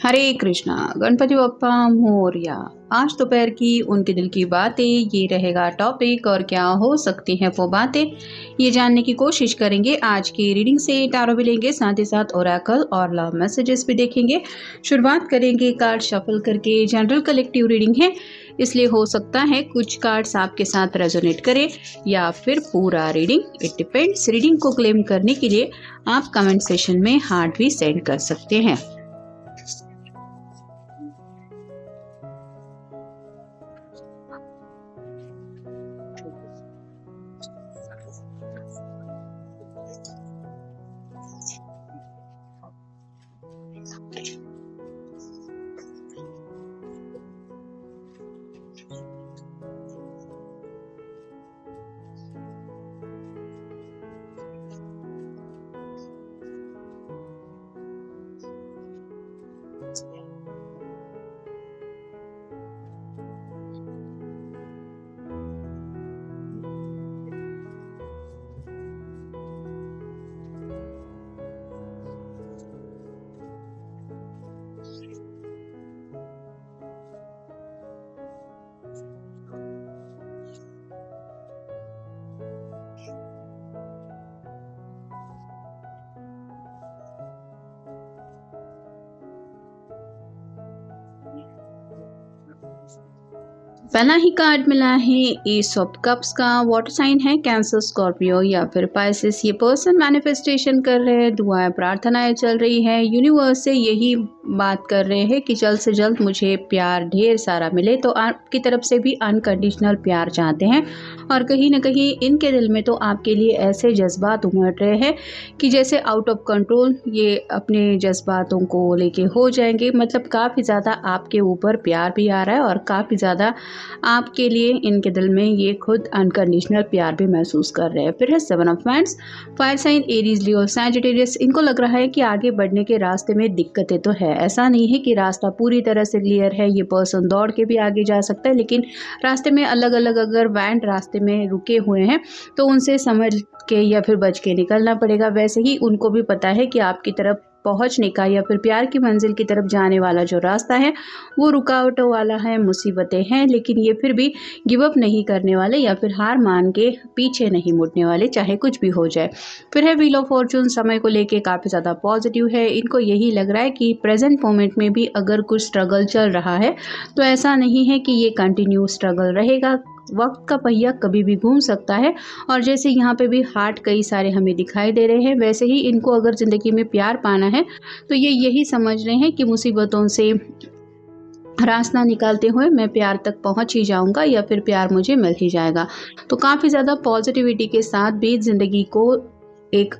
हरे कृष्णा। गणपति बप्पा मोरया। आज दोपहर की उनके दिल की बातें ये रहेगा टॉपिक, और क्या हो सकती हैं वो बातें ये जानने की कोशिश करेंगे। आज की रीडिंग से टारो भी लेंगे, साथ ही साथ ओरेकल और लव मैसेजेस भी देखेंगे। शुरुआत करेंगे कार्ड शफल करके। जनरल कलेक्टिव रीडिंग है, इसलिए हो सकता है कुछ कार्ड्स आपके साथ रेजोनेट करे या फिर पूरा रीडिंग, इट डिपेंड्स। रीडिंग को क्लेम करने के लिए आप कमेंट सेशन में हार्ट भी सेंड कर सकते हैं। पहला ही कार्ड मिला है एस ऑफ कप्स का। वाटर साइन है कैंसर, स्कॉर्पियो या फिर पाइसेस। ये पर्सन मैनिफेस्टेशन कर रहे हैं, दुआएं प्रार्थनाएं चल रही है, यूनिवर्स से यही बात कर रहे हैं कि जल्द से जल्द मुझे प्यार ढेर सारा मिले। तो आपकी तरफ से भी अनकंडीशनल प्यार चाहते हैं, और कहीं ना कहीं इनके दिल में तो आपके लिए ऐसे जज्बात उमड़ रहे हैं कि जैसे आउट ऑफ कंट्रोल ये अपने जज्बातों को लेके हो जाएंगे। मतलब काफ़ी ज़्यादा आपके ऊपर प्यार भी आ रहा है, और काफ़ी ज़्यादा आपके लिए इनके दिल में ये खुद अनकंडीशनल प्यार भी महसूस कर रहे हैं। फिर है seven of wands. Fire sign Aries, Leo, Sagittarius. इनको लग रहा है कि आगे बढ़ने के रास्ते में दिक्कतें तो है, ऐसा नहीं है कि रास्ता पूरी तरह से क्लियर है। ये पर्सन दौड़ के भी आगे जा सकता है, लेकिन रास्ते में अलग अलग अगर वैंड रास्ते में रुके हुए हैं तो उनसे समझ के या फिर बच के निकलना पड़ेगा। वैसे ही उनको भी पता है कि आपकी तरफ पहुंचने का या फिर प्यार की मंजिल की तरफ जाने वाला जो रास्ता है वो रुकावटों वाला है, मुसीबतें हैं, लेकिन ये फिर भी गिव अप नहीं करने वाले या फिर हार मान के पीछे नहीं मुड़ने वाले, चाहे कुछ भी हो जाए। फिर है व्हील ऑफ फॉर्चून। समय को लेके काफ़ी ज़्यादा पॉजिटिव है। इनको यही लग रहा है कि प्रेजेंट मोमेंट में भी अगर कुछ स्ट्रगल चल रहा है तो ऐसा नहीं है कि ये कंटिन्यू स्ट्रगल रहेगा। वक्त का पहिया कभी भी घूम सकता है, और जैसे यहाँ पे भी हार्ट कई सारे हमें दिखाई दे रहे हैं, वैसे ही इनको अगर ज़िंदगी में प्यार पाना है तो ये यही समझ रहे हैं कि मुसीबतों से रास्ता निकालते हुए मैं प्यार तक पहुंच ही जाऊंगा या फिर प्यार मुझे मिल ही जाएगा। तो काफ़ी ज़्यादा पॉजिटिविटी के साथ भी ज़िंदगी को एक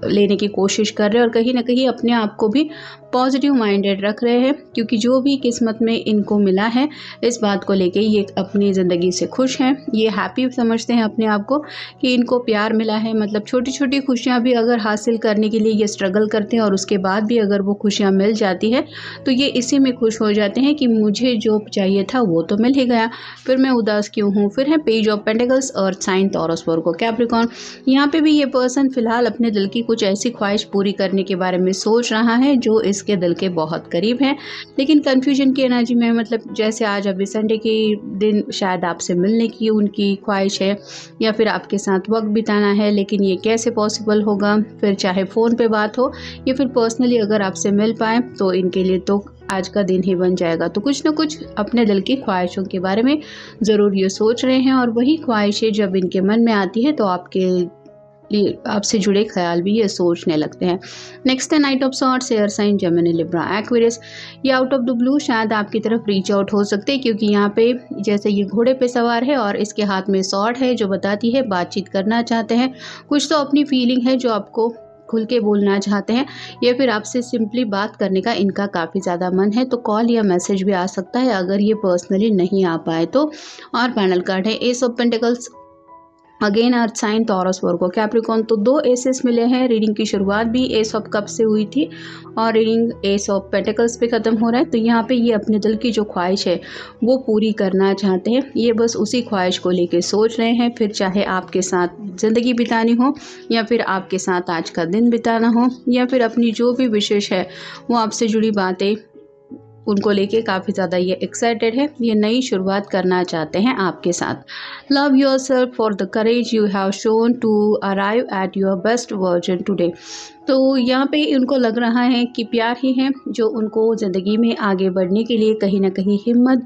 लेने की कोशिश कर रहे हैं, और कहीं ना कहीं अपने आप को भी पॉजिटिव माइंडेड रख रहे हैं, क्योंकि जो भी किस्मत में इनको मिला है इस बात को लेके ये अपनी ज़िंदगी से खुश हैं। ये हैप्पी समझते हैं अपने आप को कि इनको प्यार मिला है। मतलब छोटी छोटी खुशियाँ भी अगर हासिल करने के लिए ये स्ट्रगल करते हैं, और उसके बाद भी अगर वो खुशियाँ मिल जाती है तो ये इसी में खुश हो जाते हैं कि मुझे जो चाहिए था वो तो मिल ही गया, फिर मैं उदास क्यों हूँ। फिर है page of pentacles, earth sign, Taurus, Virgo, Capricorn. यहाँ पे भी ये पर्सन फिलहाल अपने दिल की कुछ ऐसी ख्वाहिश पूरी करने के बारे में सोच रहा है जो इसके दिल के बहुत करीब है, लेकिन कन्फ्यूजन की एनर्जी में, मतलब जैसे आज अभी संडे के दिन शायद आपसे मिलने की उनकी ख्वाहिश है या फिर आपके साथ वक्त बिताना है, लेकिन ये कैसे पॉसिबल होगा। फिर चाहे फ़ोन पे बात हो या फिर पर्सनली अगर आपसे मिल पाए तो इनके लिए तो आज का दिन ही बन जाएगा। तो कुछ ना कुछ अपने दिल की ख्वाहिशों के बारे में ज़रूर ये सोच रहे हैं, और वही ख्वाहिशें जब इनके मन में आती है तो आपसे जुड़े ख्याल भी ये सोचने लगते हैं। नेक्स्ट है knight of swords, air sign, Gemini, Libra, Aquarius. Out of the द ब्लू शायद आपकी तरफ रीच आउट हो सकते हैं, क्योंकि यहाँ पे जैसे ये घोड़े पे सवार है और इसके हाथ में सॉर्ड है जो बताती है बातचीत करना चाहते हैं, कुछ तो अपनी फीलिंग है जो आपको खुल के बोलना चाहते हैं, या फिर आपसे सिंपली बात करने का इनका काफ़ी ज़्यादा मन है। तो कॉल या मैसेज भी आ सकता है अगर ये पर्सनली नहीं आ पाए तो। और पैनल कार्ड है ace of pentacles, again earth sign, Taurus, Virgo, Capricorn. तो 2 एसेस मिले हैं। रीडिंग की शुरुआत भी एस ऑफ कप से हुई थी और रीडिंग एस ऑफ पेंटिकल्स पे ख़त्म हो रहा है। तो यहाँ पे ये अपने दिल की जो ख्वाहिश है वो पूरी करना चाहते हैं। ये बस उसी ख्वाहिश को लेके सोच रहे हैं, फिर चाहे आपके साथ ज़िंदगी बितानी हो या फिर आपके साथ आज का दिन बिताना हो, या फिर अपनी जो भी विशेष है वो आपसे जुड़ी बातें उनको लेके काफ़ी ज़्यादा ये एक्साइटेड है, ये नई शुरुआत करना चाहते हैं आपके साथ। Love yourself for the courage you have shown to arrive at your best version today. तो यहाँ पे उनको लग रहा है कि प्यार ही है जो उनको ज़िंदगी में आगे बढ़ने के लिए कहीं ना कहीं हिम्मत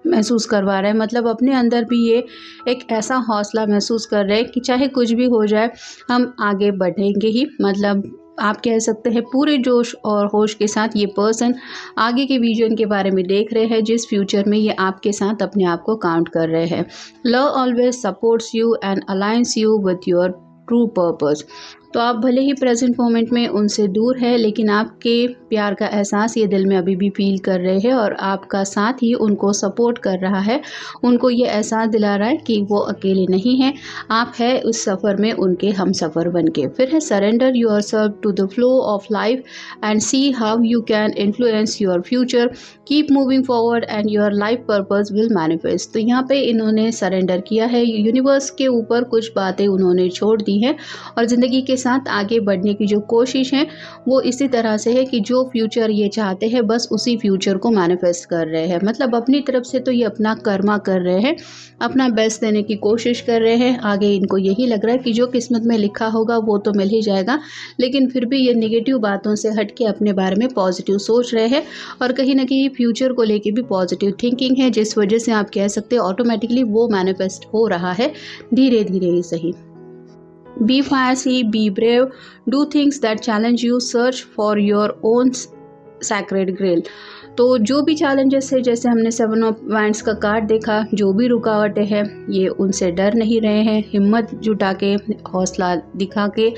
महसूस करवा रहा है। मतलब अपने अंदर भी ये एक ऐसा हौसला महसूस कर रहे हैं कि चाहे कुछ भी हो जाए हम आगे बढ़ेंगे ही। मतलब आप कह सकते हैं पूरे जोश और होश के साथ ये पर्सन आगे के विजन के बारे में देख रहे हैं, जिस फ्यूचर में ये आपके साथ अपने आप को काउंट कर रहे हैं। Love always supports you and aligns you with your true purpose. तो आप भले ही प्रेजेंट मोमेंट में उनसे दूर है, लेकिन आपके प्यार का एहसास ये दिल में अभी भी फील कर रहे हैं और आपका साथ ही उनको सपोर्ट कर रहा है। उनको ये एहसास दिला रहा है कि वो अकेले नहीं हैं, आप है उस सफ़र में उनके हम सफ़र बन के। फिर है surrender yourself to the flow of life and see how you can influence your future, keep moving forward and your life purpose will manifest. तो यहाँ पे इन्होंने सरेंडर किया है, यूनिवर्स के ऊपर कुछ बातें उन्होंने छोड़ दी हैं और ज़िंदगी के साथ आगे बढ़ने की जो कोशिश है वो इसी तरह से है कि जो फ्यूचर ये चाहते हैं बस उसी फ्यूचर को मैनिफेस्ट कर रहे हैं। मतलब अपनी तरफ से तो ये अपना कर्मा कर रहे हैं, अपना बेस्ट देने की कोशिश कर रहे हैं। आगे इनको यही लग रहा है कि जो किस्मत में लिखा होगा वो तो मिल ही जाएगा, लेकिन फिर भी ये नेगेटिव बातों से हट के अपने बारे में पॉजिटिव सोच रहे हैं और कहीं ना कहीं फ्यूचर को लेके भी पॉजिटिव थिंकिंग है, जिस वजह से आप कह सकते हैं ऑटोमेटिकली वो मैनिफेस्ट हो रहा है, धीरे धीरे ही सही। Be fiery, be brave, do things that challenge you, search for your own sacred grail। तो जो भी चैलेंजेस है, जैसे हमने 7 ऑफ वांड्स का कार्ड देखा, जो भी रुकावटें हैं ये उनसे डर नहीं रहे हैं, हिम्मत जुटा के हौसला दिखा के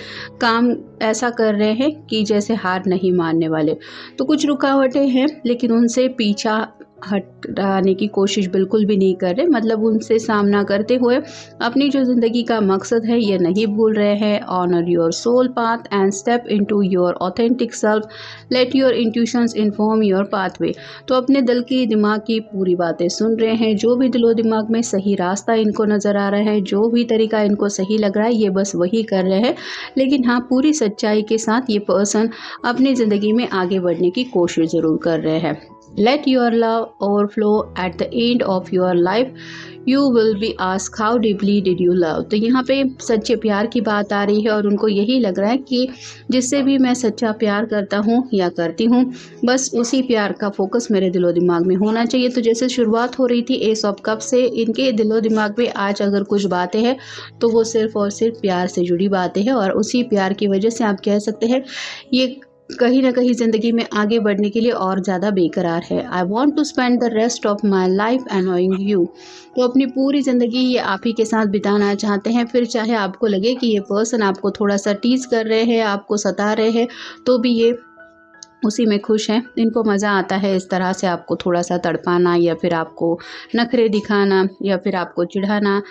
काम ऐसा कर रहे हैं कि जैसे हार नहीं मानने वाले। तो कुछ रुकावटें हैं लेकिन उनसे पीछा हटाने की कोशिश बिल्कुल भी नहीं कर रहे। मतलब उनसे सामना करते हुए अपनी जो ज़िंदगी का मकसद है ये नहीं भूल रहे हैं। Honour your soul path and step into your authentic self, let your intuitions inform your pathway. तो अपने दिल की दिमाग की पूरी बातें सुन रहे हैं, जो भी दिलो दिमाग में सही रास्ता इनको नज़र आ रहा है, जो भी तरीका इनको सही लग रहा है ये बस वही कर रहे हैं। लेकिन हाँ, पूरी सच्चाई के साथ ये पर्सन अपनी ज़िंदगी में आगे बढ़ने की कोशिश ज़रूर कर रहे हैं। Let your love overflow at the end of your life. You will be asked how deeply did you love। तो यहाँ पे सच्चे प्यार की बात आ रही है और उनको यही लग रहा है कि जिससे भी मैं सच्चा प्यार करता हूँ या करती हूँ बस उसी प्यार का फोकस मेरे दिलो दिमाग में होना चाहिए। तो जैसे शुरुआत हो रही थी एस ऑफ कप से, इनके दिलो दिमाग में आज अगर कुछ बातें हैं तो वो सिर्फ़ और सिर्फ प्यार से जुड़ी बातें हैं और उसी प्यार की वजह से आप कह सकते हैं ये कहीं ना कहीं ज़िंदगी में आगे बढ़ने के लिए और ज़्यादा बेकरार है। I want to spend the rest of my life annoying you. तो अपनी पूरी ज़िंदगी ये आप ही के साथ बिताना चाहते हैं। फिर चाहे आपको लगे कि ये पर्सन आपको थोड़ा सा टीज़ कर रहे हैं, आपको सता रहे हैं, तो भी ये उसी में खुश हैं। इनको मज़ा आता है इस तरह से आपको थोड़ा सा तड़पाना या फिर आपको नखरे दिखाना या फिर आपको चिढ़ाना।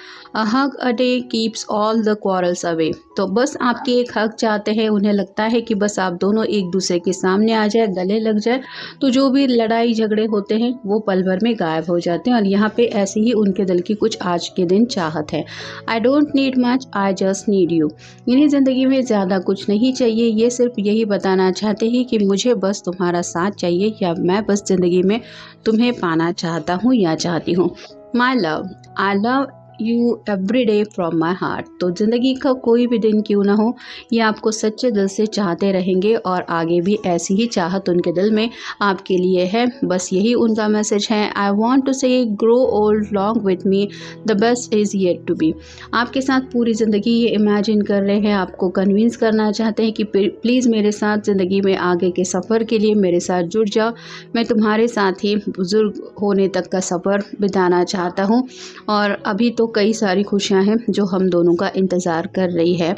Hug a day keeps all the quarrels away. तो बस आपके एक हक चाहते हैं, उन्हें लगता है कि बस आप दोनों एक दूसरे के सामने आ जाए, गले लग जाए, तो जो भी लड़ाई झगड़े होते हैं वो पल भर में गायब हो जाते हैं। और यहाँ पे ऐसे ही उनके दिल की कुछ आज के दिन चाहत है। I don't need much, I just need you. इन्हें ज़िंदगी में ज़्यादा कुछ नहीं चाहिए, ये सिर्फ यही बताना चाहते हैं कि मुझे बस तुम्हारा साथ चाहिए या मैं बस ज़िंदगी में तुम्हें पाना चाहता हूँ या चाहती हूँ। My love, I love you every day from my heart. तो ज़िंदगी का कोई भी दिन क्यों ना हो, ये आपको सच्चे दिल से चाहते रहेंगे और आगे भी ऐसी ही चाहत उनके दिल में आपके लिए है। बस यही उनका मैसेज है। I want to say grow old long with me, the best is yet to be. आपके साथ पूरी ज़िंदगी ये इमेजिन कर रहे हैं, आपको कन्विंस करना चाहते हैं कि प्लीज़ मेरे साथ ज़िंदगी में आगे के सफ़र के लिए मेरे साथ जुड़ जाओ। मैं तुम्हारे साथ ही बुज़ुर्ग होने तक का सफ़र बिताना चाहता हूँ और अभी तो कई सारी खुशियां हैं जो हम दोनों का इंतज़ार कर रही है।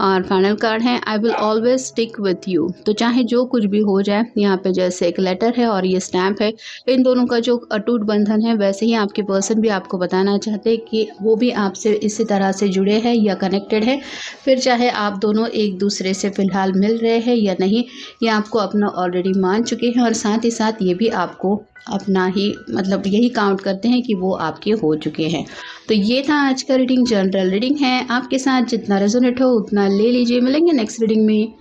और फाइनल कार्ड है I will always stick with you. तो चाहे जो कुछ भी हो जाए, यहाँ पे जैसे एक लेटर है और ये स्टैम्प है, इन दोनों का जो अटूट बंधन है, वैसे ही आपके पर्सन भी आपको बताना चाहते हैं कि वो भी आपसे इसी तरह से जुड़े हैं या कनेक्टेड है। फिर चाहे आप दोनों एक दूसरे से फ़िलहाल मिल रहे हैं या नहीं, ये आपको अपना ऑलरेडी मान चुके हैं और साथ ही साथ ये भी आपको अपना ही मतलब यही काउंट करते हैं कि वो आपके हो चुके हैं। तो ये था आज का रीडिंग, जनरल रीडिंग है। आपके साथ जितना रेजोनेट हो उतना ले लीजिए। मिलेंगे नेक्स्ट रीडिंग में।